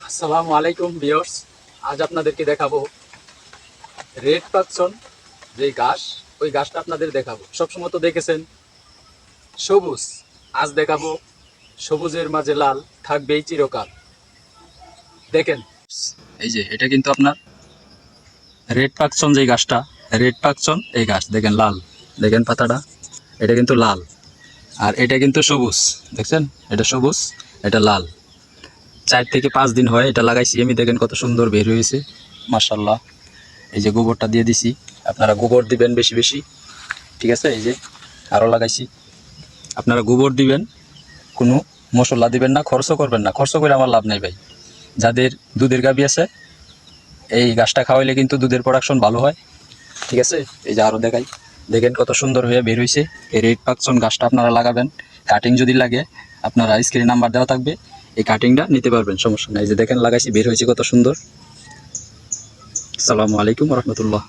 আসসালামু আলাইকুম ভিউয়ার্স। আজ আপনাদেরকে দেখাবো রেড পাকচন যে ঘাস, ওই ঘাসটা আপনাদের দেখাবো। সবসময় তো দেখেছেন সবুজ, আজ দেখাবো সবুজের মাঝে লাল থাকবেই চিরকাল। দেখেন, এই যে এটা কিন্তু আপনার রেড পাকচন যে ঘাসটা, রেড পাকচন এই ঘাস দেখেন লাল, দেখেন পাতাটা, এটা কিন্তু লাল। আর এটা কিন্তু সবুজ, দেখছেন এটা সবুজ, এটা লাল। 4 থেকে 5 দিন হয় এটা লাগাইছি আমি, দেখেন কত সুন্দর বের হয়েছে মাশাআল্লাহ। এই যে গোবরটা দিয়ে দিছি, আপনারা গোবর দিবেন বেশি বেশি, ঠিক আছে। এই যে আরও লাগাইছি, আপনারা গোবর দিবেন, কোনো মশলা দিবেন না, খরচও করবেন না। খরচ করে আমার লাভ নাই ভাই। যাদের দুধের গাভী আছে এই গাছটা খাওয়াইলে কিন্তু দুধের প্রোডাকশন ভালো হয়, ঠিক আছে। এই যে আরও দেখাই, দেখেন কত সুন্দর হয়ে বের হয়েছে। এই রেড পাকচন গাছটা আপনারা লাগাবেন। কাটিং যদি লাগে আপনারা স্ক্রিনে নাম্বার দেওয়া থাকবে, এই কাটিংটা নিতে পারবেন, সমস্যা নাই। এই যে দেখেন লাগাইছি, বের হয়েছে কত সুন্দর। আসসালামু আলাইকুম রহমতুল্লাহ।